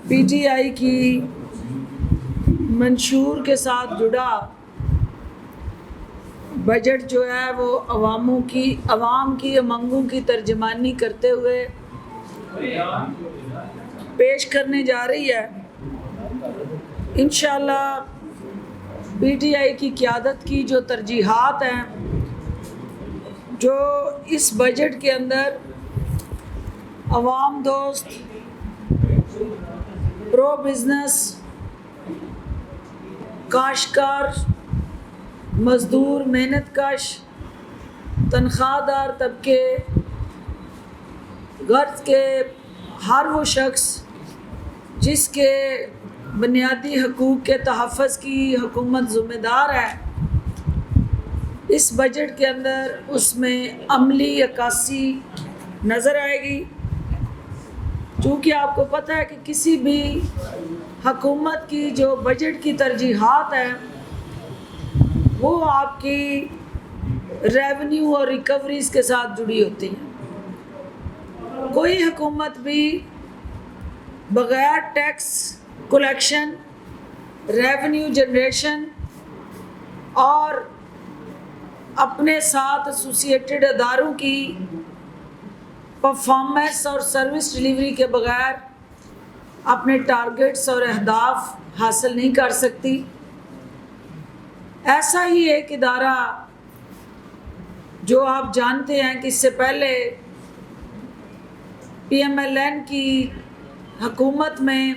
پی T آئی کی منشور کے ساتھ جڑا بجٹ جو ہے وہ عوام کی امنگوں کی ترجمانی کرتے ہوئے پیش کرنے جا رہی ہے۔ انشاءاللہ پی ٹی آئی کی قیادت کی جو ترجیحات ہیں، جو اس بجٹ کے اندر عوام دوست، پرو بزنس، کاشتکار، مزدور، محنت کش، تنخواہ دار طبقے، غرض کے ہر وہ شخص جس کے بنیادی حقوق کے تحفظ کی حکومت ذمہ دار ہے، اس بجٹ کے اندر اس میں عملی عکاسی نظر آئے گی۔ چونکہ آپ کو پتہ ہے کہ کسی بھی حکومت کی جو بجٹ کی ترجیحات ہیں وہ آپ کی ریونیو اور ریکوریز کے ساتھ جڑی ہوتی ہیں۔ کوئی حکومت بھی بغیر ٹیکس کلیکشن، ریونیو جنریشن اور اپنے ساتھ ایسوسیٹڈ اداروں کی پرفارمنس اور سروس ڈیلیوری کے بغیر اپنے ٹارگٹس اور اہداف حاصل نہیں کر سکتی۔ ایسا ہی ایک ادارہ جو آپ جانتے ہیں کہ اس سے پہلے پی ایم ایل این کی حکومت میں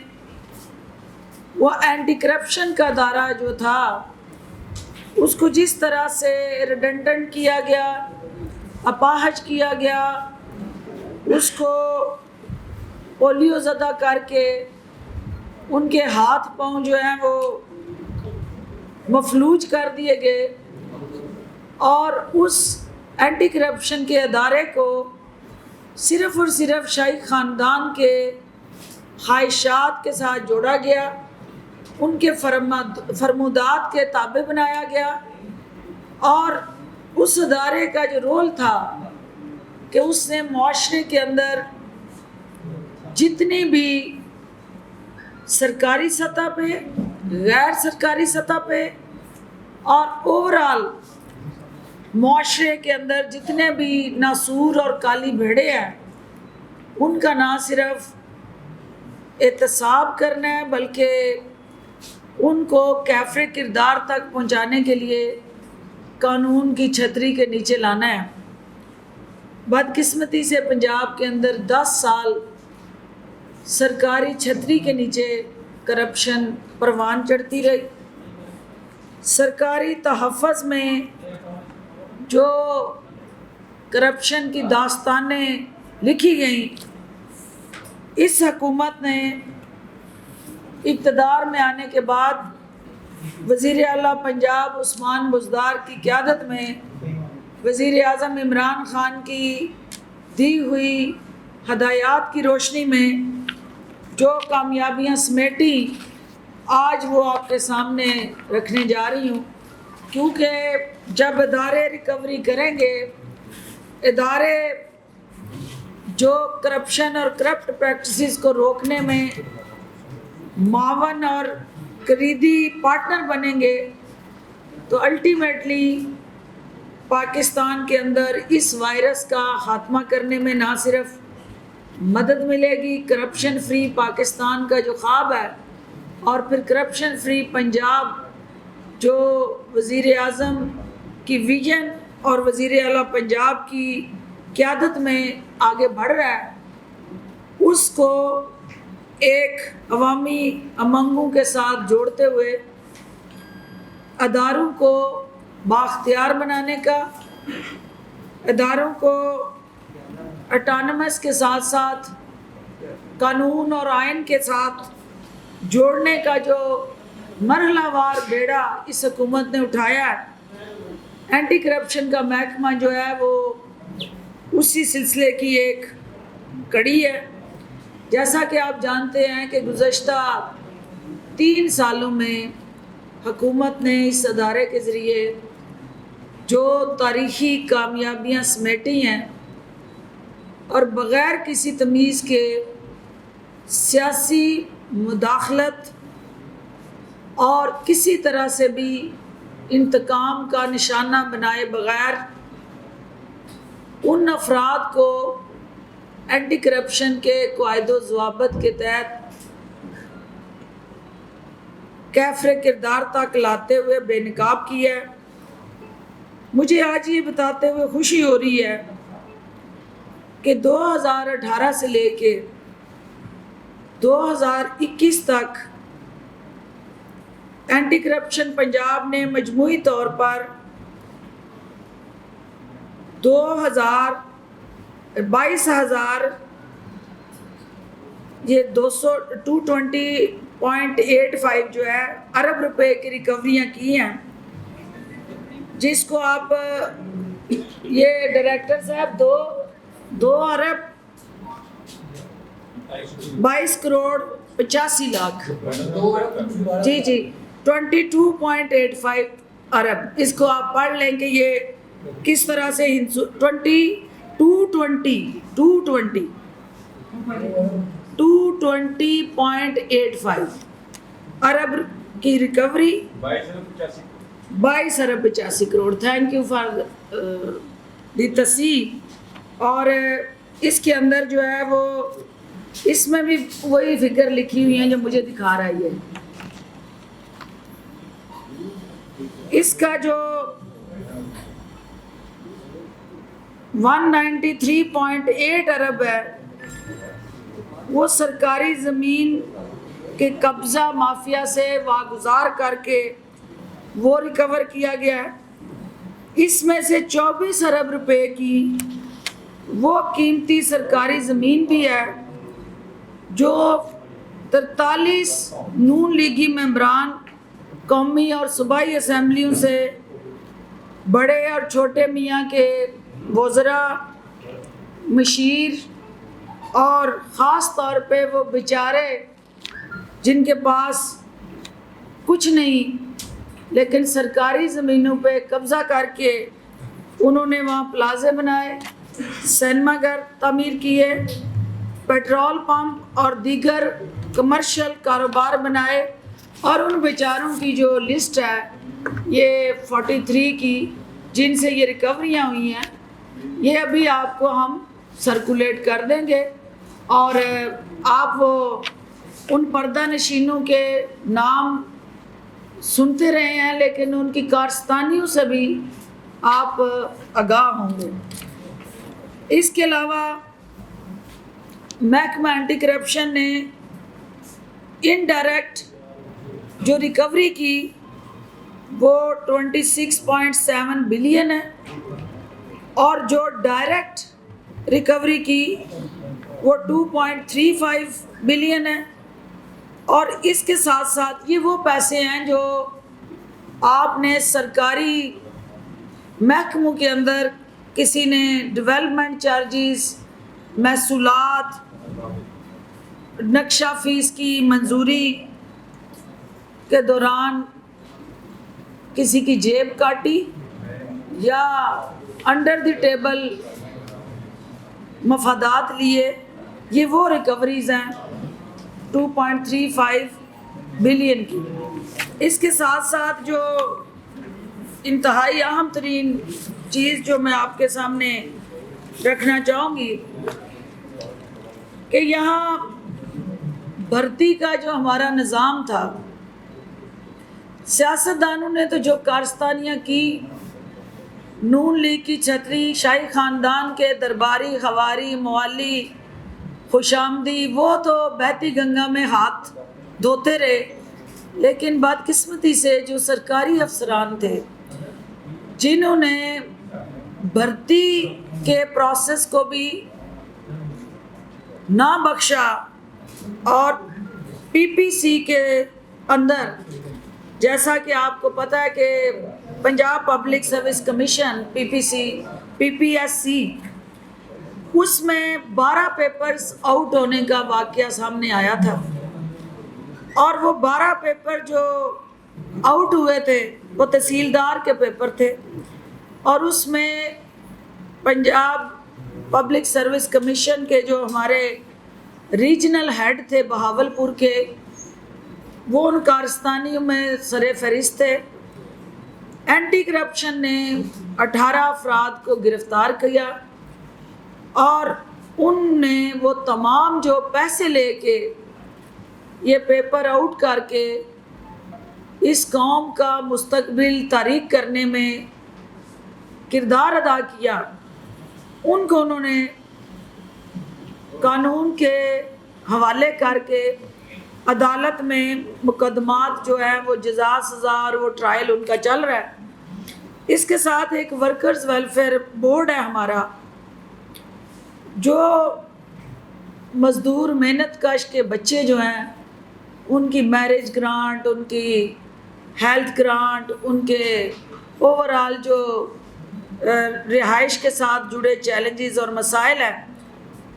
وہ اینٹی کرپشن کا ادارہ جو تھا اس کو جس طرح سے ریڈنڈنٹ کیا گیا، اپاہج کیا گیا، اس کو پولیو زدہ کر کے ان کے ہاتھ پاؤں جو ہیں وہ مفلوج کر دیے گئے، اور اس اینٹی کرپشن کے ادارے کو صرف اور صرف شاہی خاندان کے خواہشات کے ساتھ جوڑا گیا، ان کے فرمودات کے تابع بنایا گیا، اور اس ادارے کا جو رول تھا کہ اس نے معاشرے کے اندر جتنی بھی سرکاری سطح پہ، غیر سرکاری سطح پہ اور اوورال معاشرے کے اندر جتنے بھی ناسور اور کالی بھیڑے ہیں ان کا نہ صرف احتساب کرنا ہے بلکہ ان کو کیفر کردار تک پہنچانے کے لیے قانون کی چھتری کے نیچے لانا ہے۔ بدقسمتی سے پنجاب کے اندر 10 سال سرکاری چھتری کے نیچے کرپشن پروان چڑھتی رہی۔ سرکاری تحفظ میں جو کرپشن کی داستانیں لکھی گئیں، اس حکومت نے اقتدار میں آنے کے بعد وزیر اعلیٰ پنجاب عثمان بزدار کی قیادت میں وزیر اعظم عمران خان کی دی ہوئی ہدایات کی روشنی میں جو کامیابیاں سمیٹی، آج وہ آپ کے سامنے رکھنے جا رہی ہوں، کیونکہ جب ادارے ریکوری کریں گے، ادارے جو کرپشن اور کرپٹ پریکٹسز کو روکنے میں معاون اور کلیدی پارٹنر بنیں گے، تو الٹیمیٹلی پاکستان کے اندر اس وائرس کا خاتمہ کرنے میں نہ صرف مدد ملے گی، کرپشن فری پاکستان کا جو خواب ہے، اور پھر کرپشن فری پنجاب جو وزیر اعظم کی ویژن اور وزیر اعلیٰ پنجاب کی قیادت میں آگے بڑھ رہا ہے، اس کو ایک عوامی امنگوں کے ساتھ جوڑتے ہوئے اداروں کو بااختیار بنانے کا، اداروں کو اٹانمس کے ساتھ ساتھ قانون اور آئین کے ساتھ جوڑنے کا جو مرحلہ وار بیڑا اس حکومت نے اٹھایا ہے، اینٹی کرپشن کا محکمہ جو ہے وہ اسی سلسلے کی ایک کڑی ہے۔ جیسا کہ آپ جانتے ہیں کہ گزشتہ 3 سالوں میں حکومت نے اس ادارے کے ذریعے جو تاریخی کامیابیاں سمیٹی ہیں اور بغیر کسی تمیز کے سیاسی مداخلت اور کسی طرح سے بھی انتقام کا نشانہ بنائے بغیر ان افراد کو اینٹی کرپشن کے قواعد و ضوابط کے تحت کیفر کردار تک لاتے ہوئے بے نقاب کیا ہے۔ مجھے آج یہ بتاتے ہوئے خوشی ہو رہی ہے کہ 2018 سے لے کے 2021 تک اینٹی کرپشن پنجاب نے مجموعی طور پر 220.85 جو ہے ارب روپے کی ریکوریاں کی ہیں، جس کو آپ یہ ڈائریکٹر صاحب 2 ارب 22 کروڑ 85 لاکھ جی 22.85 ارب، اس کو آپ پڑھ لیں کہ یہ کس طرح سے 220.85 ارب کی ریکوری، 22 ارب 85 crore. Thank you for the تصحیح۔ اور اس کے اندر جو ہے وہ اس میں بھی وہی فگر لکھی ہوئی ہیں جو مجھے دکھا رہا ہے۔ اس کا جو 193.8 ارب ہے وہ سرکاری زمین کے قبضہ مافیا سے واگزار کر کے وہ ریکور کیا گیا ہے۔ اس میں سے 24 ارب روپے کی وہ قیمتی سرکاری زمین بھی ہے جو 43 نون لیگی ممبران قومی اور صوبائی اسمبلیوں سے بڑے اور چھوٹے میاں کے وزراء، مشیر اور خاص طور پہ وہ بیچارے جن کے پاس کچھ نہیں لیکن سرکاری زمینوں پہ قبضہ کر کے انہوں نے وہاں پلازے بنائے، سینما گھر تعمیر کیے، پیٹرول پمپ اور دیگر کمرشل کاروبار بنائے، اور ان بیچاروں کی جو لسٹ ہے یہ 43 کی جن سے یہ ریکوریاں ہوئی ہیں، یہ ابھی آپ کو ہم سرکولیٹ کر دیں گے، اور آپ وہ ان پردہ نشینوں کے نام سنتے رہے ہیں لیکن ان کی کارستانیوں سے بھی آپ آگاہ ہوں گے۔ اس کے علاوہ محکمہ اینٹی کرپشن نے انڈائریکٹ جو ریکوری کی وہ 26.7 بلین ہے، اور جو ڈائریکٹ ریکوری کی وہ 2.35 بلین ہے، اور اس کے ساتھ ساتھ یہ وہ پیسے ہیں جو آپ نے سرکاری محکموں کے اندر کسی نے ڈیولپمنٹ چارجز، محصولات، نقشہ فیس کی منظوری کے دوران کسی کی جیب کاٹی یا انڈر دی ٹیبل مفادات لیے، یہ وہ ریکوریز ہیں 2.35 بلین کی۔ اس کے ساتھ ساتھ جو انتہائی اہم ترین چیز جو میں آپ کے سامنے رکھنا چاہوں گی کہ یہاں بھرتی کا جو ہمارا نظام تھا، سیاستدانوں نے تو جو کارستانیاں کی، نون لیگ کی چھتری، شاہی خاندان کے درباری خواری موالی خوش آمدی، وہ تو بہتی گنگا میں ہاتھ دھوتے رہے، لیکن بدقسمتی سے جو سرکاری افسران تھے جنہوں نے بھرتی کے پروسیس کو بھی نہ بخشا، اور پی پی سی کے اندر جیسا کہ آپ کو پتہ ہے کہ پنجاب پبلک سروس کمیشن پی پی ایس سی، اس میں 12 پیپرز آؤٹ ہونے کا واقعہ سامنے آیا تھا، اور وہ 12 پیپر جو آؤٹ ہوئے تھے وہ تحصیلدار کے پیپر تھے، اور اس میں پنجاب پبلک سروس کمیشن کے جو ہمارے ریجنل ہیڈ تھے بہاولپور کے، وہ ان کارستانیوں میں سر فہرست تھے۔ اینٹی کرپشن نے 18 افراد کو گرفتار کیا اور ان نے وہ تمام جو پیسے لے کے یہ پیپر آؤٹ کر کے اس قوم کا مستقبل تاریک کرنے میں کردار ادا کیا، ان کو انہوں نے قانون کے حوالے کر کے عدالت میں مقدمات جو ہے وہ جزا سزا اور وہ ٹرائل ان کا چل رہا ہے۔ اس کے ساتھ ایک ورکرز ویلفیئر بورڈ ہے ہمارا، جو مزدور محنت کش کے بچے جو ہیں ان کی میرج گرانٹ، ان کی ہیلتھ گرانٹ، ان کے اوورال جو رہائش کے ساتھ جڑے چیلنجز اور مسائل ہیں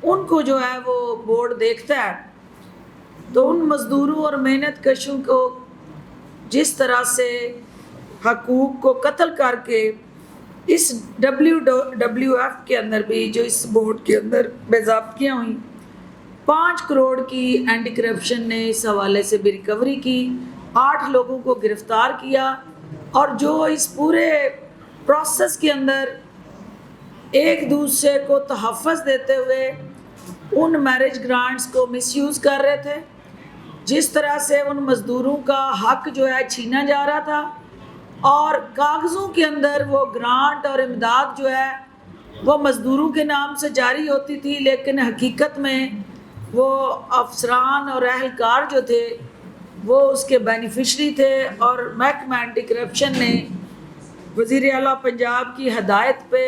ان کو جو ہے وہ بورڈ دیکھتا ہے۔ تو ان مزدوروں اور محنت کشوں کو جس طرح سے حقوق کو قتل کر کے اس WWF کے اندر بھی جو اس بورڈ کے اندر باضابطگیاں ہوئیں، 5 کروڑ کی اینٹی کرپشن نے اس حوالے سے بھی ریکوری کی، 8 لوگوں کو گرفتار کیا، اور جو اس پورے پروسیس کے اندر ایک دوسرے کو تحفظ دیتے ہوئے ان میرج گرانٹس کو مس یوز کر رہے تھے، جس طرح سے ان مزدوروں کا حق جو ہے چھینا جا رہا تھا، اور کاغذوں کے اندر وہ گرانٹ اور امداد جو ہے وہ مزدوروں کے نام سے جاری ہوتی تھی، لیکن حقیقت میں وہ افسران اور اہلکار جو تھے وہ اس کے بینیفیشری تھے۔ اور محکمہ اینٹی کرپشن نے وزیر اعلیٰ پنجاب کی ہدایت پہ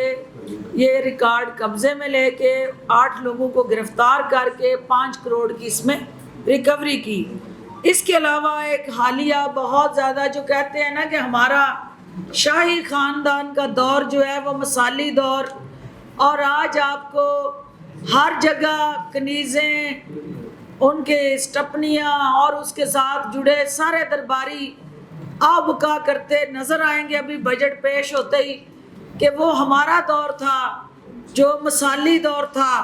یہ ریکارڈ قبضے میں لے کے 8 لوگوں کو گرفتار کر کے 5 کروڑ کی اس میں ریکوری کی۔ اس کے علاوہ ایک حالیہ بہت زیادہ جو کہتے ہیں نا کہ ہمارا شاہی خاندان کا دور جو ہے وہ مثالی دور، اور آج آپ کو ہر جگہ کنیزیں، ان کے اسٹپنیاں اور اس کے ساتھ جڑے سارے درباری آبکا کرتے نظر آئیں گے ابھی بجٹ پیش ہوتے ہی، کہ وہ ہمارا دور تھا جو مثالی دور تھا،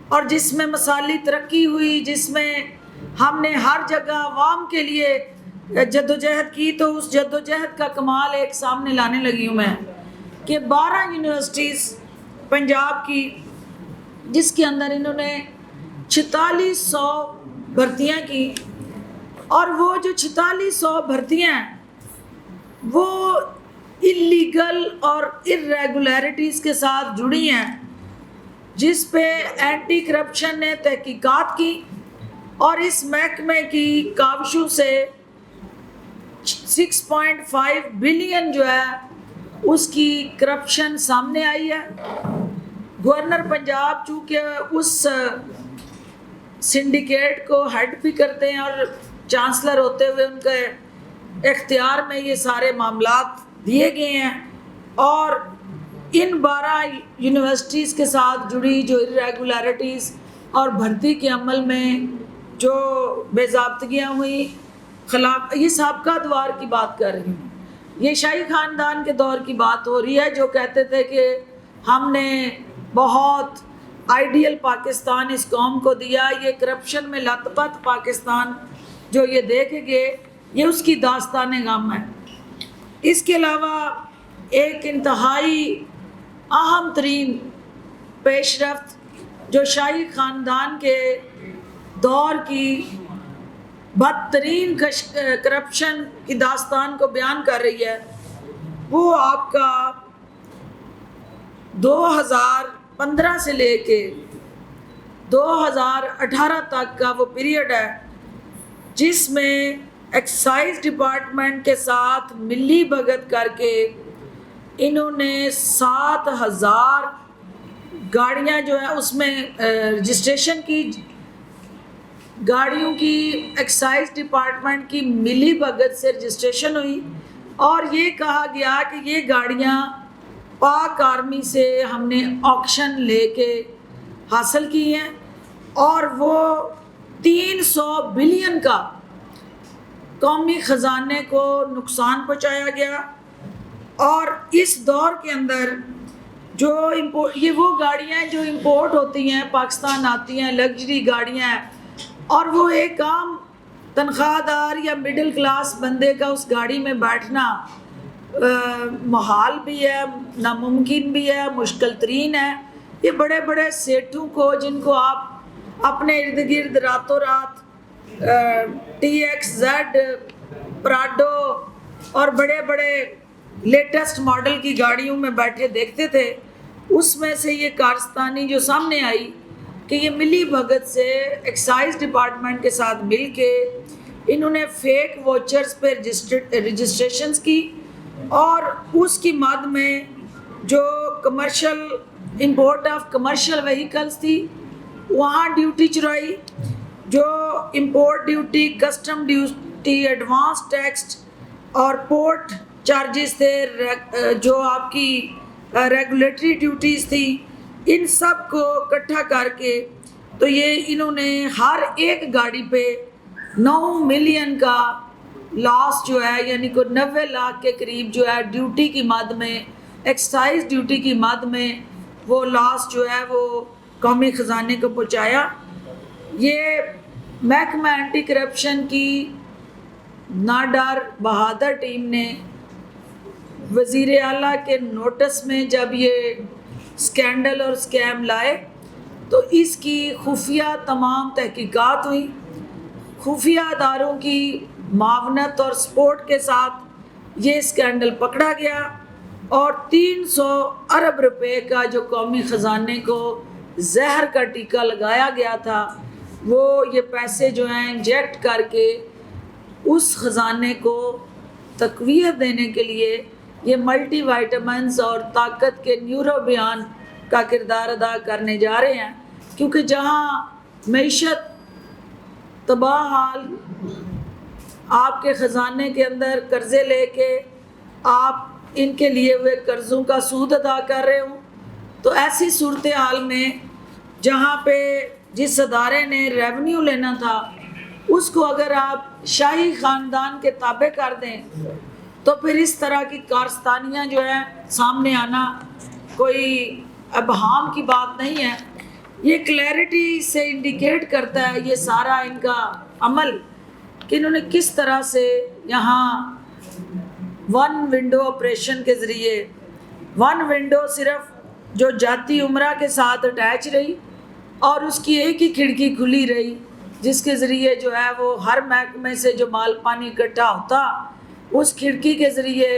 اور جس میں مثالی ترقی ہوئی، جس میں ہم نے ہر جگہ عوام کے لیے جدوجہد کی۔ تو اس جدوجہد کا کمال ایک سامنے لانے لگی ہوں میں کہ 12 یونیورسٹیز پنجاب کی، جس کے اندر انہوں نے 4600 بھرتیاں کی، اور وہ جو 4600 بھرتیاں ہیں وہ اللیگل اور irregularities کے ساتھ جڑی ہیں، جس پہ اینٹی کرپشن نے تحقیقات کی، اور اس محکمے کی کاوشوں سے 6.5 بلین جو ہے اس کی کرپشن سامنے آئی ہے۔ گورنر پنجاب چونکہ اس سنڈیکیٹ کو ہیڈ بھی کرتے ہیں اور چانسلر ہوتے ہوئے ان کے اختیار میں یہ سارے معاملات دیے گئے ہیں، اور ان 12 یونیورسٹیز کے ساتھ جڑی جو irregularities اور بھرتی کے عمل میں جو بے ضابطگیاں ہوئیں، خلاف یہ سابقہ دوار کی بات کر رہی ہوں، یہ شاہی خاندان کے دور کی بات ہو رہی ہے، جو کہتے تھے کہ ہم نے بہت آئیڈیل پاکستان اس قوم کو دیا، یہ کرپشن میں لت پت پاکستان جو یہ دیکھ گئے، یہ اس کی داستان غم ہے۔ اس کے علاوہ ایک انتہائی اہم ترین پیش رفت جو شاہی خاندان کے دور کی بدترین کرپشن کی داستان کو بیان کر رہی ہے، وہ آپ کا 2015 سے لے کے 2018 تک کا وہ پیریڈ ہے، جس میں ایکسائز ڈپارٹمنٹ کے ساتھ ملی بھگت کر کے انہوں نے 7000 گاڑیاں جو ہیں اس میں رجسٹریشن کی، گاڑیوں کی ایکسائز ڈپارٹمنٹ کی ملی بھگت سے رجسٹریشن ہوئی، اور یہ کہا گیا کہ یہ گاڑیاں پاک آرمی سے ہم نے آکشن لے کے حاصل کی ہیں، اور وہ 300 بلین کا قومی خزانے کو نقصان پہنچایا گیا۔ اور اس دور کے اندر یہ وہ گاڑیاں ہیں جو امپورٹ ہوتی ہیں، پاکستان آتی ہیں، لگژری گاڑیاں ہیں، اور وہ ایک عام تنخواہ دار یا مڈل کلاس بندے کا اس گاڑی میں بیٹھنا محال بھی ہے، ناممکن بھی ہے، مشکل ترین ہے۔ یہ بڑے بڑے سیٹھوں کو، جن کو آپ اپنے ارد گرد راتوں رات TX-Z، پراڈو اور بڑے بڑے لیٹسٹ ماڈل کی گاڑیوں میں بیٹھے دیکھتے تھے، اس میں سے یہ کارستانی جو سامنے آئی کہ یہ ملی بھگت سے ایکسائز ڈپارٹمنٹ کے ساتھ مل کے انہوں نے فیک واچرز پہ رجسٹریشنز کی، اور اس کی مد میں جو commercial import of commercial vehicles تھی وہاں ڈیوٹی چرائی، جو import duty, custom duty, advance tax اور پورٹ چارجز تھے، جو آپ کی ریگولیٹری ڈیوٹیز تھی، ان سب کو اکٹھا کر کے تو یہ انہوں نے ہر ایک گاڑی پہ 9 ملین کا لاس جو ہے، یعنی کوئی 90 لاکھ کے قریب جو ہے ڈیوٹی کی مد میں، ایکسائز ڈیوٹی کی مد میں وہ لاس جو ہے وہ قومی خزانے کو پہنچایا۔ یہ محکمہ اینٹی کرپشن کی ناڈر بہادر ٹیم نے وزیر اعلیٰ کے نوٹس میں جب یہ سکینڈل اور سکیم لائے تو اس کی خفیہ تمام تحقیقات ہوئی، خفیہ اداروں کی معاونت اور سپورٹ کے ساتھ یہ سکینڈل پکڑا گیا، اور 300 ارب روپے کا جو قومی خزانے کو زہر کا ٹیکہ لگایا گیا تھا، وہ یہ پیسے جو ہیں انجیکٹ کر کے اس خزانے کو تقویت دینے کے لیے یہ ملٹی وائٹامنز اور طاقت کے نیورو بیان کا کردار ادا کرنے جا رہے ہیں، کیونکہ جہاں معیشت تباہ حال، آپ کے خزانے کے اندر قرضے لے کے آپ ان کے لیے ہوئے قرضوں کا سود ادا کر رہے ہوں، تو ایسی صورتحال میں جہاں پہ جس ادارے نے ریونیو لینا تھا اس کو اگر آپ شاہی خاندان کے تابع کر دیں تو پھر اس طرح کی کارستانیاں جو ہیں سامنے آنا کوئی ابہام کی بات نہیں ہے۔ یہ کلیئرٹی سے انڈیکیٹ کرتا ہے یہ سارا ان کا عمل کہ انہوں نے کس طرح سے یہاں ون ونڈو آپریشن کے ذریعے، ون ونڈو صرف جو جاتی عمرہ کے ساتھ اٹیچ رہی اور اس کی ایک ہی کھڑکی کھلی رہی، جس کے ذریعے جو ہے وہ ہر محکمے سے جو مال پانی اکٹھا ہوتا اس کھڑکی کے ذریعے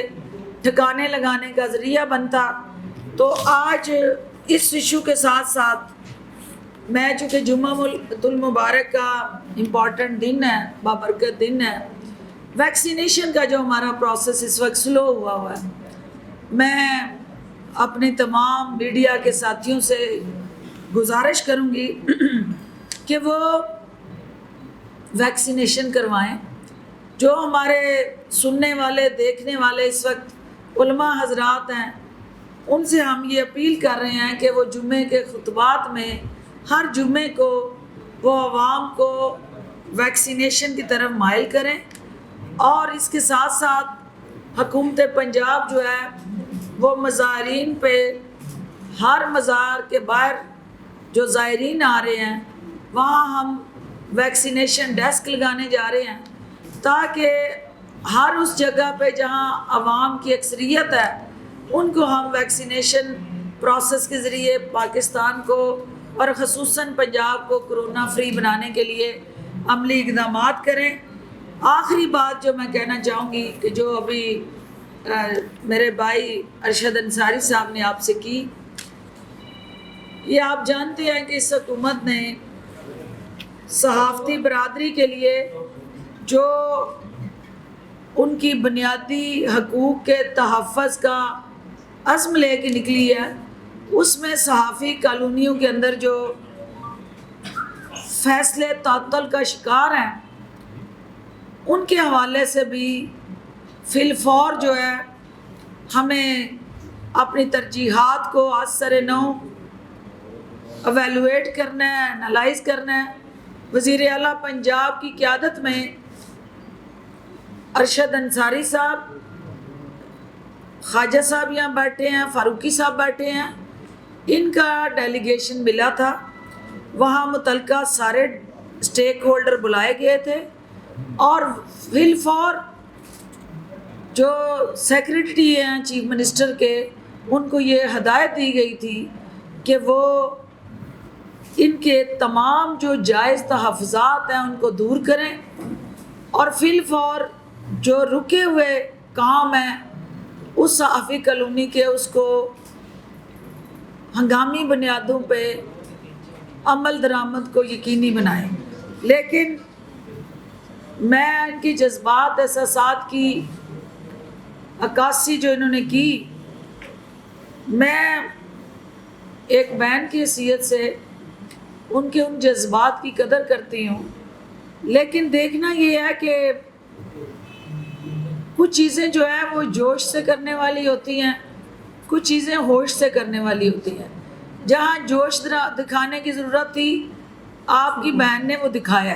ٹھکانے لگانے کا ذریعہ بنتا۔ تو آج اس ایشو کے ساتھ ساتھ میں، چونکہ جمعہ المبارک کا امپورٹنٹ دن ہے، بابرکت دن ہے، ویکسینیشن کا جو ہمارا پروسیس اس وقت سلو ہوا ہے، میں اپنے تمام میڈیا کے ساتھیوں سے گزارش کروں گی کہ وہ ویکسینیشن کروائیں۔ جو ہمارے سننے والے، دیکھنے والے اس وقت علماء حضرات ہیں، ان سے ہم یہ اپیل کر رہے ہیں کہ وہ جمعے کے خطبات میں ہر جمعے کو وہ عوام کو ویکسینیشن کی طرف مائل کریں، اور اس کے ساتھ ساتھ حکومت پنجاب جو ہے وہ مزارین پہ، ہر مزار کے باہر جو زائرین آ رہے ہیں وہاں ہم ویکسینیشن ڈیسک لگانے جا رہے ہیں، تاکہ ہر اس جگہ پہ جہاں عوام کی اکثریت ہے ان کو ہم ویکسینیشن پروسیس کے ذریعے پاکستان کو اور خصوصاً پنجاب کو کرونا فری بنانے کے لیے عملی اقدامات کریں۔ آخری بات جو میں کہنا چاہوں گی کہ جو ابھی میرے بھائی ارشد انصاری صاحب نے آپ سے کی، یہ آپ جانتے ہیں کہ اس حکومت نے صحافتی برادری کے لیے جو ان کی بنیادی حقوق کے تحفظ کا عزم لے کے نکلی ہے، اس میں صحافی کالونیوں کے اندر جو فیصلے تعطل کا شکار ہیں ان کے حوالے سے بھی فی الفور جو ہے ہمیں اپنی ترجیحات کو از سر نو ایویلویٹ کرنا ہے، انالائز کرنا ہے۔ وزیر اعلیٰ پنجاب کی قیادت میں ارشد انصاری صاحب، خواجہ صاحب یہاں بیٹھے ہیں، فاروقی صاحب بیٹھے ہیں، ان کا ڈیلیگیشن ملا تھا، وہاں متعلقہ سارے اسٹیک ہولڈر بلائے گئے تھے اور فی الفور جو سیکریٹری ہیں چیف منسٹر کے ان کو یہ ہدایت دی گئی تھی کہ وہ ان کے تمام جو جائز تحفظات ہیں ان کو دور کریں اور فی الفور جو رکے ہوئے کام ہیں اس صحافی کالونی کے اس کو ہنگامی بنیادوں پہ عمل درآمد کو یقینی بنائیں. لیکن میں ان کی جذبات احساسات کی عکاسی جو انہوں نے کی، میں ایک بہن کی حیثیت سے ان کے ان جذبات کی قدر کرتی ہوں. لیکن دیکھنا یہ ہے کہ کچھ چیزیں جو ہیں وہ جوش سے کرنے والی ہوتی ہیں، کچھ چیزیں ہوش سے کرنے والی ہوتی ہیں. جہاں جوش دکھانے کی ضرورت تھی آپ کی بہن نے وہ دکھایا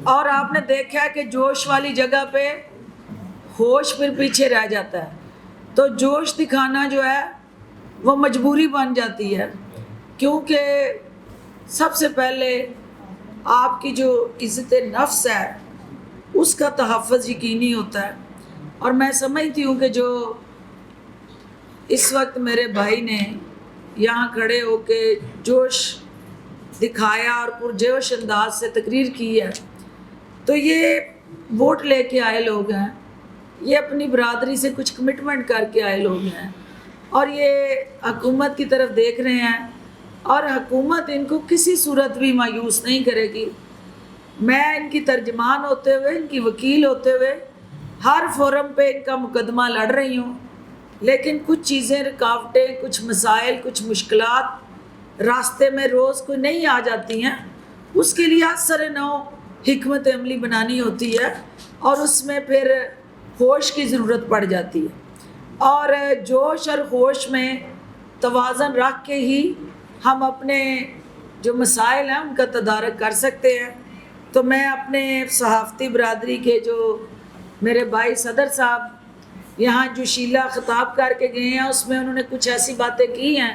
اور آپ نے دیکھا کہ جوش والی جگہ پہ ہوش پھر پیچھے رہ جاتا ہے. تو جوش دکھانا جو ہے وہ مجبوری بن جاتی ہے، کیونکہ سب سے پہلے آپ کی جو عزت نفس ہے اس کا تحفظ یقینی ہوتا ہے. اور میں سمجھتی ہوں کہ جو اس وقت میرے بھائی نے یہاں کھڑے ہو کے جوش دکھایا اور پرجوش انداز سے تقریر کی ہے، تو یہ ووٹ لے کے آئے لوگ ہیں، یہ اپنی برادری سے کچھ کمٹمنٹ کر کے آئے لوگ ہیں اور یہ حکومت کی طرف دیکھ رہے ہیں اور حکومت ان کو کسی صورت بھی مایوس نہیں کرے گی. میں ان کی ترجمان ہوتے ہوئے، ان کی وکیل ہوتے ہوئے ہر فورم پہ ان کا مقدمہ لڑ رہی ہوں. لیکن کچھ چیزیں، رکاوٹیں، کچھ مسائل، کچھ مشکلات راستے میں روز کوئی نہیں آ جاتی ہیں، اس کے لیے سر نو حکمت عملی بنانی ہوتی ہے اور اس میں پھر ہوش کی ضرورت پڑ جاتی ہے. اور جوش اور ہوش میں توازن رکھ کے ہی ہم اپنے جو مسائل ہیں ان کا تدارک کر سکتے ہیں. تو میں اپنے صحافتی برادری کے جو میرے بھائی صدر صاحب یہاں جو شیلا خطاب کر کے گئے ہیں اس میں انہوں نے کچھ ایسی باتیں کی ہیں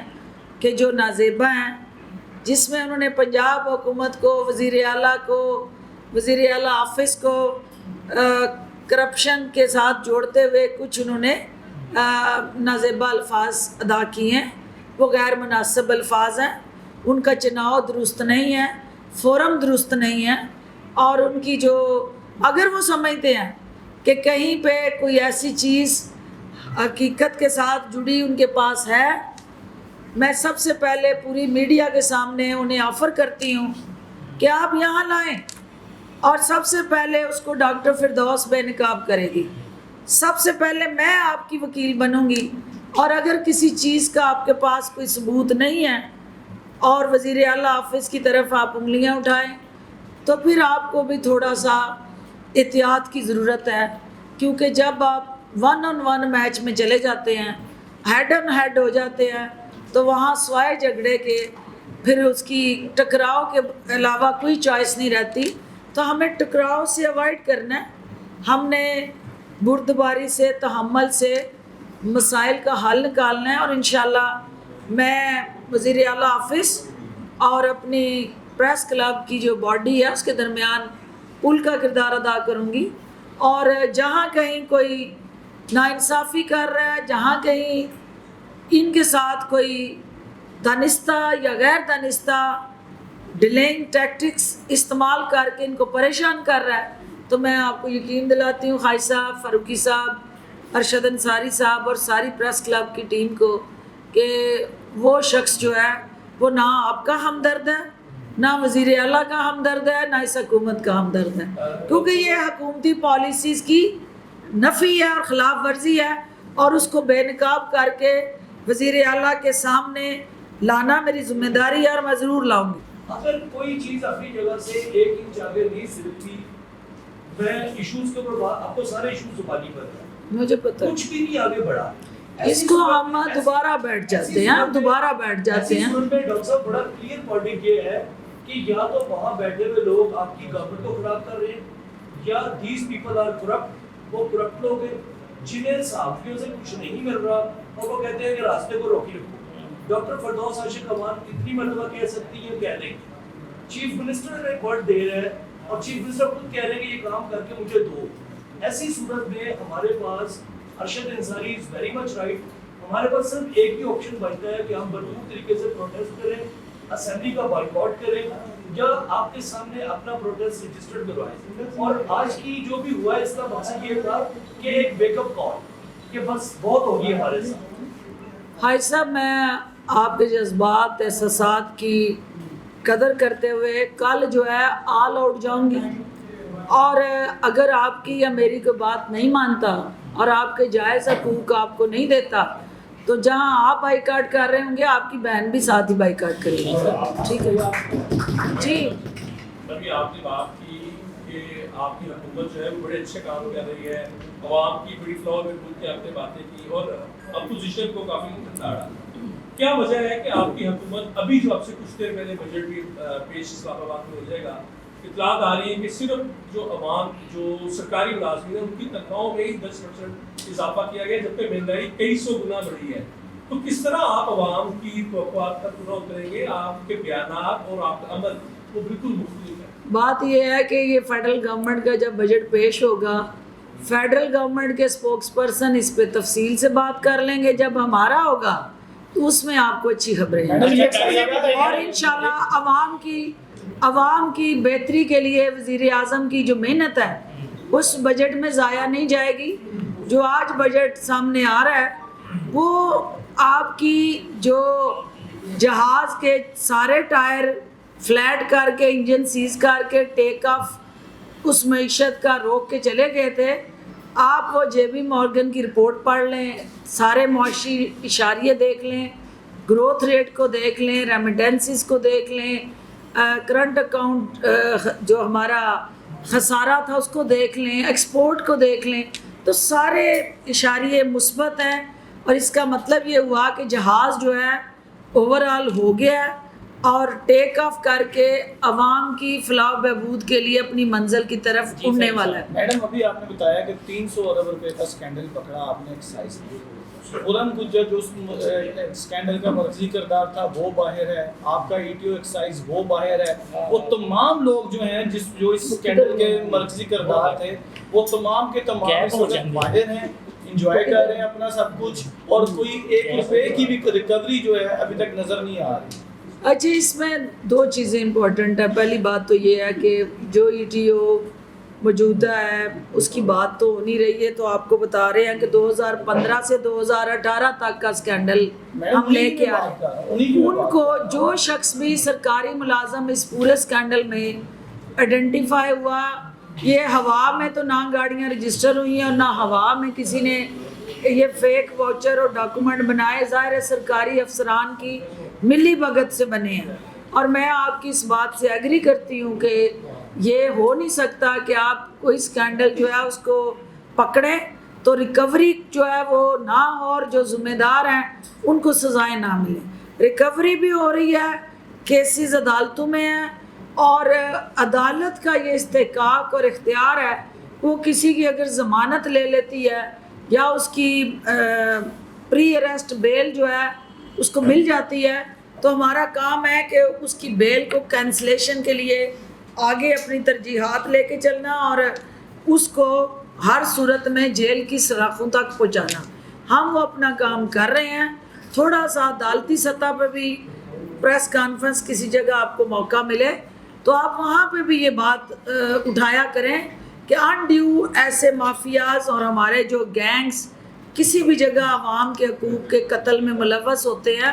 کہ جو نازیبہ ہیں، جس میں انہوں نے پنجاب حکومت کو، وزیر اعلیٰ کو، وزیر اعلیٰ آفس کو کرپشن کے ساتھ جوڑتے ہوئے کچھ انہوں نے نازیبہ الفاظ ادا کیے ہیں. وہ غیر مناسب الفاظ ہیں، ان کا چناؤ درست نہیں ہے، فورم درست نہیں ہے. اور ان کی جو اگر وہ سمجھتے ہیں کہ کہیں پہ کوئی ایسی چیز حقیقت کے ساتھ جڑی ان کے پاس ہے، میں سب سے پہلے پوری میڈیا کے سامنے انہیں آفر کرتی ہوں کہ آپ یہاں لائیں اور سب سے پہلے اس کو ڈاکٹر فردوس بے نقاب کرے گی. سب سے پہلے میں آپ کی وکیل بنوں گی اور اگر کسی چیز کا آپ کے پاس کوئی ثبوت نہیں ہے اور وزیر اعلیٰ آفس کی طرف آپ انگلیاں اٹھائیں تو پھر آپ کو بھی تھوڑا سا احتیاط کی ضرورت ہے. کیونکہ جب آپ 1-on-1 میچ میں چلے جاتے ہیں، ہیڈ آن ہیڈ ہو جاتے ہیں، تو وہاں سوائے جھگڑے کے پھر اس کی ٹکراؤ کے علاوہ کوئی چوائس نہیں رہتی. تو ہمیں ٹکراؤ سے اوائڈ کرنا ہے، ہم نے بردباری سے، تحمل سے مسائل کا حل نکالنا ہے. اور انشاءاللہ میں وزیر اعلیٰ آفس اور اپنی پریس کلب کی جو باڈی ہے اس کے درمیان پل کا کردار ادا کروں گی. اور جہاں کہیں کوئی ناانصافی کر رہا ہے، جہاں کہیں ان کے ساتھ کوئی دانستہ یا غیر دانستہ ڈیلینگ ٹیکٹکس استعمال کر کے ان کو پریشان کر رہا ہے، تو میں آپ کو یقین دلاتی ہوں خواجہ صاحب، فاروقی صاحب، ارشد انصاری صاحب اور ساری پریس کلب کی ٹیم کو کہ وہ شخص جو ہے وہ نہ آپ کا ہمدرد ہے، نہ وزیر اعلیٰ کا ہمدرد ہے، نہ اس حکومت کا ہمدرد ہے. کیونکہ یہ حکومتی پالیسیز کی نفی ہے اور خلاف ورزی ہے، اور اس کو بے نقاب کر کے وزیر اعلیٰ کے سامنے لانا میری ذمہ داری ہے اور میں ضرور لاؤں گی. اگر کوئی چیز اپنی جگہ سے 1 انچ آگے نہیں سلتی، میں ایشوز کے اوپر آپ کو سارے ایشوز زبانی پر ہے، مجھے پتہ ہے کچھ بھی نہیں آگے بڑھا. اس کو ہم دوبارہ بیٹھ جاتے ہیں، دوبارہ بیٹھ جاتے ہیں. ڈاکٹر صاحب بڑا کلیئر پوائنٹ یہ ہے کہ یا تو وہاں بیٹھے ہوئے لوگ آپ کی گورنمنٹ کو خراب کر رہے ہیں، یا دیز پیپل آر کرپٹ. وہ کرپٹ لوگ ہیں جنہیں صحافیوں سے کچھ نہیں مل رہا اور وہ کہتے ہیں کہ راستے کو روکی رکھو. ڈاکٹر فردوس عاشق امان اتنی مرتبہ کہہ سکتی ہے، کہہ دیں گے چیف منسٹر ایک ورڈ دے رہا ہے اور چیف منسٹر خود کہہ رہے ہیں کہ یہ کام کر کے مجھے دو. ایسی صورت میں ہمارے پاس Arshad Ansari is very much right. ہمارے پاس صرف ایک ہی آپشن بچتا ہے کہ ہم بھرپور طریقے سے پروٹیسٹ کریں, اسمبلی کا بائیکاٹ کریں, یا آپ کے سامنے اپنا پروٹیسٹ رجسٹر کروائیں. اور آج کی جو بھی ہوا ہے اس کا مقصد یہ تھا کہ ایک ویک اپ کال کہ بس بہت ہوگی ہمارے ساتھ. حاج صاحب, میں آپ کے جذبات احساسات کی قدر کرتے ہوئے کل جو ہے آل آؤٹ جاؤں گی, اور اگر آپ کی یا میری کوئی بات نہیں مانتا اور آپ کے جائز حقوق آپ کو نہیں دیتا تو جہاں آپ بائیکاٹ کر رہے ہوں گے آپ کی بہن بھی ساتھ ہی بائیکاٹ کرے گی. ٹھیک ہے جی. ابھی آپ نے بات کی کہ آپ کی حکومت جو ہے وہ بڑے اچھے کام کر رہی ہے, عوام کی بڑی فلور میں بول کے آپ نے باتیں کی اور اپوزیشن کو کافی ٹھنڈا ڈالا. کیا وجہ ہے کہ آپ کی حکومت ابھی جو آپ سے کچھ دیر پہلے بجٹ بھی پیش اسلام آباد میں ہو جائے گا, اطلاعات آ رہی ہیں کہ صرف جو عوام جو سرکاری ملازمین ہیں ان کی تنخواہوں میں ہی 10% اضافہ کیا گیا جبکہ مہنگائی کئی سو گنا بڑھی ہے. تو کس طرح آپ عوام کی توقعات کا پورا اتریں گے؟ آپ کے بیانات اور آپ کا عمل وہ بالکل مختلف ہے. بات یہ ہے کہ یہ فیڈرل گورنمنٹ کا جب بجٹ پیش ہوگا, فیڈرل گورنمنٹ کے اسپوکس پرسن اس پہ تفصیل سے بات کر لیں گے. جب ہمارا ہوگا تو اس میں آپ کو اچھی خبریں ہیں, اور انشاءاللہ عوام کی بہتری کے لیے وزیر اعظم کی جو محنت ہے اس بجٹ میں ضائع نہیں جائے گی. جو آج بجٹ سامنے آ رہا ہے وہ آپ کی جو جہاز کے سارے ٹائر فلیٹ کر کے انجن سیز کر کے ٹیک آف اس معیشت کا روک کے چلے گئے تھے, آپ وہ جے بی مورگن کی رپورٹ پڑھ لیں, سارے معاشی اشاریے دیکھ لیں, گروتھ ریٹ کو دیکھ لیں, ریمیٹنسز کو دیکھ لیں, کرنٹ اکاؤنٹ جو ہمارا خسارہ تھا اس کو دیکھ لیں, ایکسپورٹ کو دیکھ لیں, تو سارے اشاریے مثبت ہیں. اور اس کا مطلب یہ ہوا کہ جہاز جو ہے اوور آل ہو گیا ہے اور ٹیک آف کر کے عوام کی فلاح و بہبود کے لیے اپنی منزل کی طرف اڑنے والا ہے. میڈم ابھی آپ نے بتایا کہ 300 ارب روپے کا اسکینڈل پکڑا آپ نے ایکسائز کی. قرآن گجر جو اس اسکینڈل کا مرکزی کردار تھا وہ باہر ہے, آپ کا ای ٹی او ایکسائز وہ باہر ہے, وہ تمام لوگ جو ہیں جو اس اسکینڈل کے مرکزی کردار تھے وہ تمام کے تمام اس وقت باہر ہیں, انجوائے کر رہے ہیں اپنا سب کچھ, اور کوئی 1 روپے کی بھی ریکوری جو ہے ابھی تک نظر نہیں آ رہی. اچھا, اس میں 2 چیزیں امپورٹنٹ ہیں. پہلی بات تو یہ ہے کہ جو ای ٹی او موجودہ ہے اس کی بات تو ہو نہیں رہی ہے, تو آپ کو بتا رہے ہیں کہ 2015 سے 2018 تک کا اسکینڈل ہم لے کے آئے. ان کو جو شخص بھی سرکاری ملازم اس پورے اسکینڈل میں آئیڈینٹیفائی ہوا, یہ ہوا میں تو نہ گاڑیاں رجسٹر ہوئی ہیں اور نہ ہوا میں کسی نے یہ فیک واچر اور ڈاکومنٹ بنائے. ظاہر ہے سرکاری افسران کی ملی بھگت سے بنے ہیں, اور میں آپ کی اس بات سے ایگری کرتی ہوں کہ یہ ہو نہیں سکتا کہ آپ کوئی اسکینڈل جو ہے اس کو پکڑیں تو ریکوری جو ہے وہ نہ ہو, اور جو ذمہ دار ہیں ان کو سزائیں نہ ملیں. ریکوری بھی ہو رہی ہے, کیسز عدالتوں میں ہیں, اور عدالت کا یہ استحقاق اور اختیار ہے وہ کسی کی اگر ضمانت لے لیتی ہے یا اس کی پری اریسٹ بیل جو ہے اس کو مل جاتی ہے, تو ہمارا کام ہے کہ اس کی بیل کو کینسلیشن کے لیے آگے اپنی ترجیحات لے کے چلنا اور اس کو ہر صورت میں جیل کی سلاخوں تک پہنچانا. ہم وہ اپنا کام کر رہے ہیں. تھوڑا سا عدالتی سطح پہ بھی پریس کانفرنس کسی جگہ آپ کو موقع ملے تو آپ وہاں پہ بھی یہ بات اٹھایا کریں کہ انڈیو ایسے مافیاز اور ہمارے جو گینگز کسی بھی جگہ عوام کے حقوق کے قتل میں ملوث ہوتے ہیں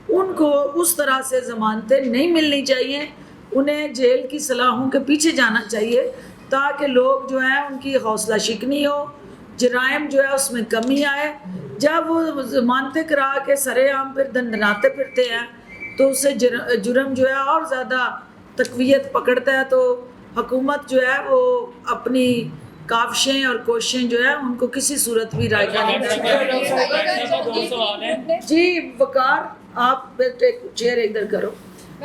ان کو اس طرح سے ضمانتیں نہیں ملنی چاہیے, انہیں جیل کی سلاخوں کے پیچھے جانا چاہیے تاکہ لوگ جو ہیں ان کی حوصلہ شکنی ہو, جرائم جو ہے اس میں کمی آئے. جب وہ ضمانتیں کرا کے سرے عام پھر دندناتے پھرتے ہیں تو اس سے جرم جو ہے اور زیادہ تقویت پکڑتا ہے, تو حکومت جو ہے وہ اپنی کاوشیں اور کوششیں جو ہے ان کو کسی صورت بھی رائے کا نہیں. جی وقار, آپ چیئر ادھر کرو.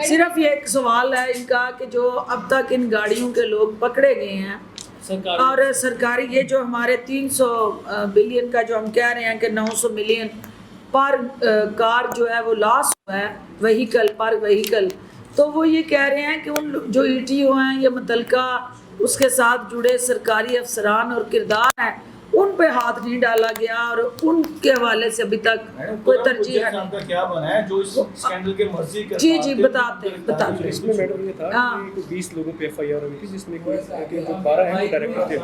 صرف یہ ایک سوال ہے ان کا کہ جو اب تک ان گاڑیوں کے لوگ پکڑے گئے ہیں اور سرکاری یہ جو ہمارے 300 بلین کا جو ہم کہہ رہے ہیں کہ 900 ملین پر کار جو ہے وہ لاس ہوا ہے وہیکل پر وہیکل, تو وہ یہ کہہ رہے ہیں کہ ان جو ای ٹی او ہیں یا متعلقہ اس کے ساتھ جڑے سرکاری افسران اور کردار ہیں ان پہ ہاتھ نہیں ڈالا گیا اور ان کے حوالے سے ابھی تک کوئی ترجیح کا کیا بنا ہے جو اس اسکینڈل کے مرضی کے جی بتاتے ہیں اس میں میڈم یہ تھا کہ 20 لوگوں پہ ایف آئی آر ہوئی تھی جس میں کہ جو 12 ہیں وہ ڈائریکٹر تھے.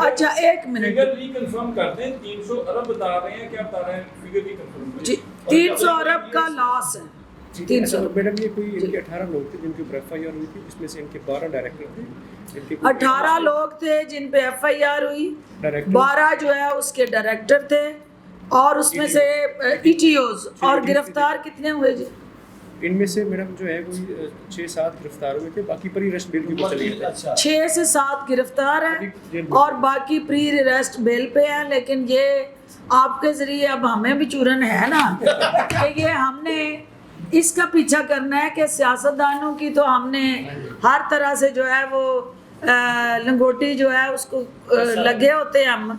اچھا ایک منٹ فگر ریکنفرم کر دیں. 300 ارب بتا رہے ہیں، کیا بتا رہے ہیں؟ فگر ریکنفرم جی 300 ارب کا لاس ہے. 300 میڈم یہ کوئی ان کے 18 لوگ تھے جن کے اوپر ایف آئی آر ہوئی تھی، اس میں سے ان کے 12 ڈائریکٹر تھے. 18 لوگ تھے جن پہ ایف آئی آر ہوئی، 12 جو ہے اس کے ڈائریکٹر تھے اور اس میں سے ای ٹی اوز. اور گرفتار کتنے ہوئے جی؟ ان میں سے میڈم جو ہے کوئی 6-7 گرفتار ہوئے تھے، باقی پری ریسٹ بیل کے اوپر چلے گئے تھے. 6 سے 7 گرفتار ہیں اور باقی پری ریسٹ بیل پہ ہیں. لیکن یہ آپ کے ذریعے اب ہمیں بھی چورن ہے نا کہ یہ ہم نے اس کا پیچھا کرنا ہے کہ سیاستدانوں کی تو ہم نے ہر طرح سے جو ہے وہ لنگوٹی جو ہے اس کو لگے ہوتے ہیں ہم.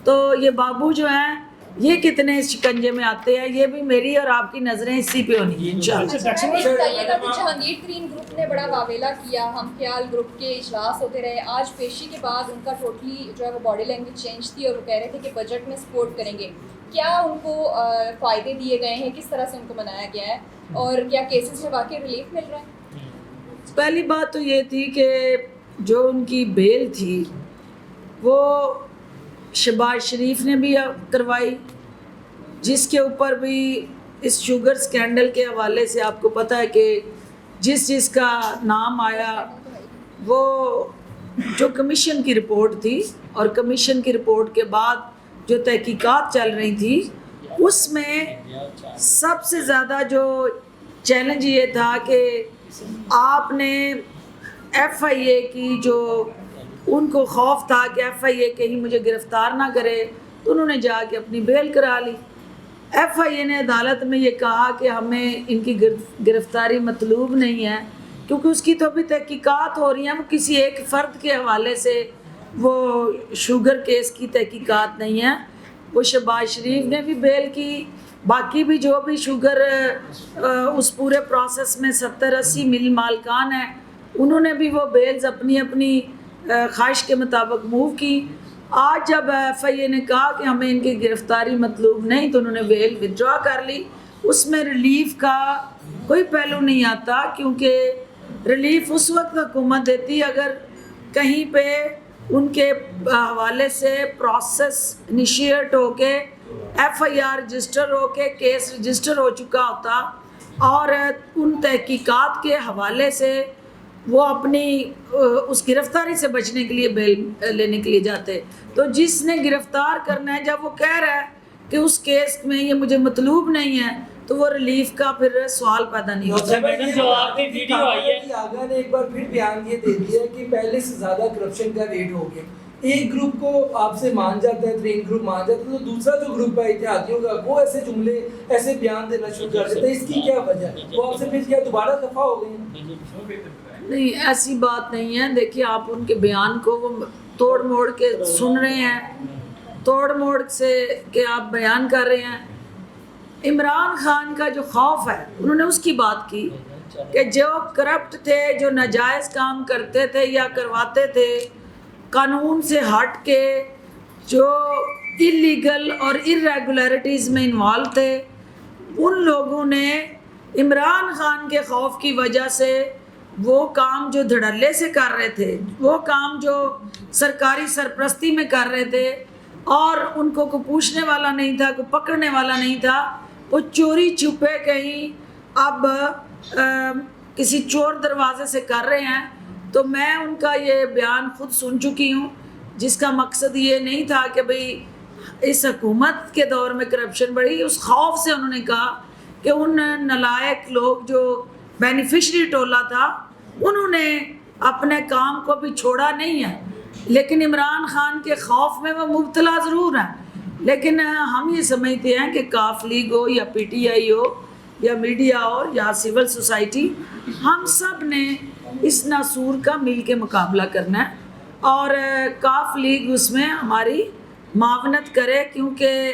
تو یہ بابو جو ہیں یہ کتنے شکنجے میں آتے ہیں، یہ بھی میری اور آپ کی نظریں اسی پہ ہونی ہیں انشاءاللہ. بتائیے گا کہ جہانگیر ترین گروپ نے بڑا واویلا کیا، ہم خیال گروپ کے اجلاس ہوتے رہے، آج پیشی کے بعد ان کا ٹوٹلی جو ہے وہ باڈی لینگویج چینج تھی اور وہ کہہ رہے تھے کہ بجٹ میں سپورٹ کریں گے. کیا ان کو فائدے دیے گئے ہیں، کس طرح سے ان کو منایا گیا ہے اور کیا کیسز میں واقعی ریلیف مل رہا ہے؟ پہلی بات تو یہ تھی کہ جو ان کی بیل تھی وہ شہباز شریف نے بھی کروائی، جس کے اوپر بھی اس شوگر سکینڈل کے حوالے سے آپ کو پتہ ہے کہ جس کا نام آیا وہ جو کمیشن کی رپورٹ تھی اور کمیشن کی رپورٹ کے بعد جو تحقیقات چل رہی تھی اس میں سب سے زیادہ جو چیلنج یہ تھا کہ آپ نے ایف آئی اے کی جو ان کو خوف تھا کہ ایف آئی اے کہیں مجھے گرفتار نہ کرے تو انہوں نے جا کے اپنی بیل کرا لی. ایف آئی اے نے عدالت میں یہ کہا کہ ہمیں ان کی گرفتاری مطلوب نہیں ہے کیونکہ اس کی تو ابھی تحقیقات ہو رہی ہیں، وہ کسی ایک فرد کے حوالے سے وہ شوگر کیس کی تحقیقات نہیں ہے. وہ شہباز شریف نے بھی بیل کی، باقی بھی جو بھی شوگر اس پورے پروسیس میں 70-80 مل مالکان ہیں انہوں نے بھی وہ بیلز اپنی اپنی خواہش کے مطابق موو کی. آج جب ایف آئی اے نے کہا کہ ہمیں ان کی گرفتاری مطلوب نہیں تو انہوں نے بیل ودرا کر لی. اس میں ریلیف کا کوئی پہلو نہیں آتا کیونکہ ریلیف اس وقت حکومت دیتی اگر کہیں پہ ان کے حوالے سے پروسیس انیشیٹ ہو کے ایف آئی آر رجسٹر ہو کے کیس رجسٹر ہو چکا ہوتا اور ان تحقیقات کے حوالے سے وہ اپنی اس گرفتاری سے بچنے کے لیے بیل لینے کے لیے جاتے. تو جس نے گرفتار کرنا ہے جب وہ کہہ رہا ہے کہ اس کیس میں یہ مجھے مطلوب نہیں ہے تو وہ ریلیف کا پھر سوال پیدا نہیں ہوتا. میڈم جو آپ کی ویڈیو آئی ہے آگا نے ایک بار پھر بیان یہ دے دیا کہ پہلے سے زیادہ کرپشن کا ریٹ ہو گیا. ایک گروپ کو آپ سے مان جاتا ہے، ترین گروپ مان جاتا ہے، تو دوسرا جو گروپ ہے اتحادیوں کا وہ ایسے جملے ایسے بیان دینا شروع کر دیتا ہے. اس کی کیا وجہ ہے؟ وہ آپ سے پھر کیا دوبارہ دفعہ ہو گئے ہیں؟ نہیں ایسی بات نہیں ہے. دیکھیے آپ ان کے بیان کو وہ توڑ موڑ کے سن رہے ہیں، توڑ موڑ سے کہ آپ بیان کر رہے ہیں. عمران خان کا جو خوف ہے انہوں نے اس کی بات کی کہ جو کرپٹ تھے، جو ناجائز کام کرتے تھے یا کرواتے تھے، قانون سے ہٹ کے جو اللیگل اور irregularities میں انوالو تھے، ان لوگوں نے عمران خان کے خوف کی وجہ سے وہ کام جو دھڑلے سے کر رہے تھے، وہ کام جو سرکاری سرپرستی میں کر رہے تھے اور ان کو کوئی پوچھنے والا نہیں تھا، کوئی پکڑنے والا نہیں تھا، وہ چوری چھپے کہیں اب کسی چور دروازے سے کر رہے ہیں. تو میں ان کا یہ بیان خود سن چکی ہوں جس کا مقصد یہ نہیں تھا کہ بھئی اس حکومت کے دور میں کرپشن بڑھی. اس خوف سے انہوں نے کہا کہ ان نالائق لوگ جو بینیفیشری ٹولہ تھا انہوں نے اپنے کام کو بھی چھوڑا نہیں ہے، لیکن عمران خان کے خوف میں وہ مبتلا ضرور ہیں. لیکن ہم یہ سمجھتے ہیں کہ کاف لیگ ہو یا پی ٹی آئی ہو یا میڈیا ہو یا سول سوسائٹی، ہم سب نے اس ناسور کا مل کے مقابلہ کرنا ہے اور کاف لیگ اس میں ہماری معاونت کرے کیونکہ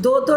2-2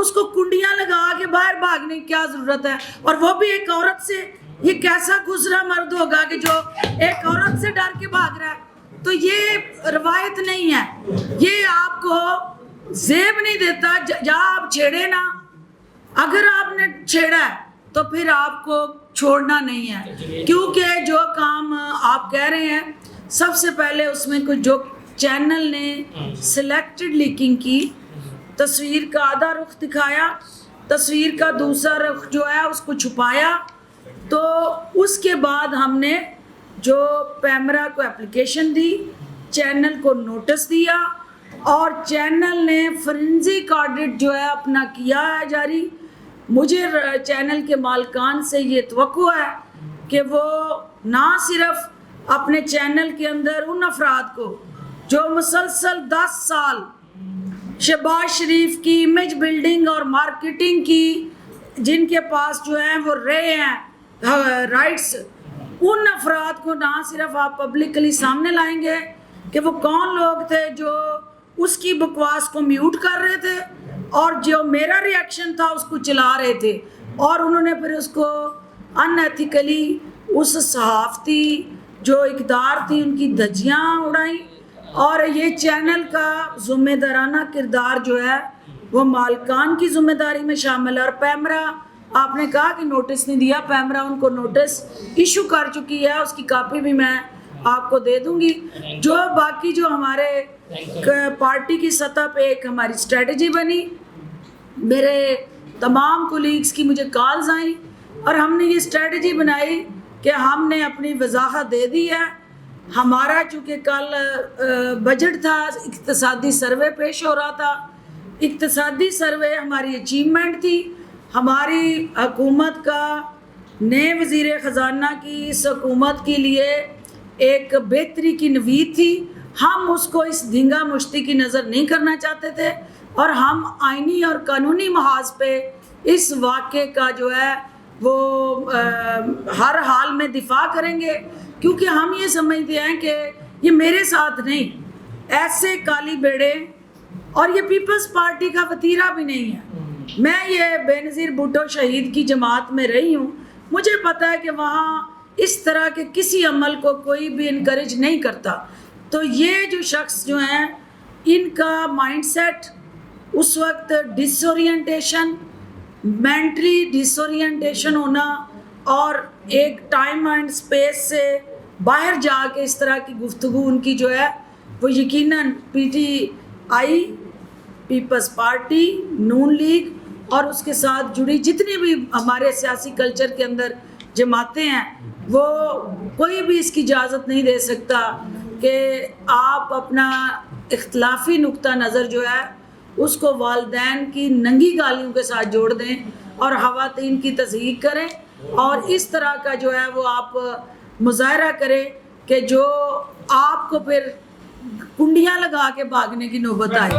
اس کو کنڈیاں لگا کے باہر بھاگنے کی کیا ضرورت ہے؟ اور وہ بھی ایک عورت سے. یہ کیسا گزرا مرد ہوگا کہ جو ایک عورت سے ڈر کے بھاگ رہا ہے؟ تو یہ روایت نہیں ہے. یہ آپ کو زیب نہیں دیتا. جہاں آپ چھیڑے نا, اگر آپ نے چھیڑا ہے تو پھر آپ کو چھوڑنا نہیں ہے. کیونکہ جو کام آپ کہہ رہے ہیں, سب سے پہلے اس میں کچھ جو چینل نے سلیکٹڈ لیکنگ کی, تصویر کا آدھا رخ دکھایا, تصویر کا دوسرا رخ جو ہے اس کو چھپایا. تو اس کے بعد ہم نے جو پیمرا کو اپلیکیشن دی, چینل کو نوٹس دیا, اور چینل نے فورینزک آڈٹ جو ہے اپنا کیا ہے جاری. مجھے چینل کے مالکان سے یہ توقع ہے کہ وہ نہ صرف اپنے چینل کے اندر ان افراد کو جو مسلسل 10 سال شہباز شریف کی امیج بلڈنگ اور مارکیٹنگ کی, جن کے پاس جو ہیں وہ رہے ہیں رائٹس, ان افراد کو نہ صرف آپ پبلکلی سامنے لائیں گے کہ وہ کون لوگ تھے جو اس کی بکواس کو میوٹ کر رہے تھے, اور جو میرا ری ایکشن تھا اس کو چلا رہے تھے, اور انہوں نے پھر اس کو ان ایتھیکلی اس صحافتی جو اقدار تھی ان کی دھجیاں اڑائیں. اور یہ چینل کا ذمہ دارانہ کردار جو ہے وہ مالکان کی ذمہ داری میں شامل ہے. اور پیمرا, آپ نے کہا کہ نوٹس نہیں دیا, پیمرا ان کو نوٹس ایشو کر چکی ہے, اس کی کاپی بھی میں آپ کو دے دوں گی. جو باقی جو ہمارے پارٹی کی سطح پہ ایک ہماری اسٹریٹجی بنی, میرے تمام کولیگز کی مجھے کالز آئیں, اور ہم نے یہ اسٹریٹجی بنائی کہ ہم نے اپنی وضاحت دے دی ہے. ہمارا چونکہ کل بجٹ تھا, اقتصادی سروے پیش ہو رہا تھا, اقتصادی سروے ہماری اچیومنٹ تھی. ہماری حکومت کا نئے وزیر خزانہ کی اس حکومت کے لیے ایک بہتری کی نوید تھی. ہم اس کو اس دھنگا مشتی کی نظر نہیں کرنا چاہتے تھے, اور ہم آئینی اور قانونی محاذ پہ اس واقعے کا جو ہے وہ ہر حال میں دفاع کریں گے, کیونکہ ہم یہ سمجھتے ہیں کہ یہ میرے ساتھ نہیں, ایسے کالی بیڑے, اور یہ پیپلز پارٹی کا وتیرہ بھی نہیں ہے. میں یہ بے نظیر بھٹو شہید کی جماعت میں رہی ہوں, مجھے پتہ ہے کہ وہاں اس طرح کے کسی عمل کو کوئی بھی انکریج نہیں کرتا. تو یہ جو شخص جو ہیں, ان کا مائنڈ سیٹ اس وقت ڈس اورینٹیشن, مینٹلی ڈس اورینٹیشن ہونا, اور ایک ٹائم اینڈ سپیس سے باہر جا کے اس طرح کی گفتگو ان کی جو ہے وہ یقیناً P T I, Peoples Party, نون لیگ اور اس کے ساتھ جڑی جتنی بھی ہمارے سیاسی کلچر کے اندر جماعتیں ہیں, وہ کوئی بھی اس کی اجازت نہیں دے سکتا کہ آپ اپنا اختلافی نقطہ نظر جو ہے اس کو والدین کی ننگی گالیوں کے ساتھ جوڑ دیں اور خواتین کی تضحیق کریں, اور اس طرح کا جو ہے وہ آپ مظاہرہ کریں کہ جو آپ کو پھر کنڈیاں لگا کے بھاگنے کی نوبت آئے.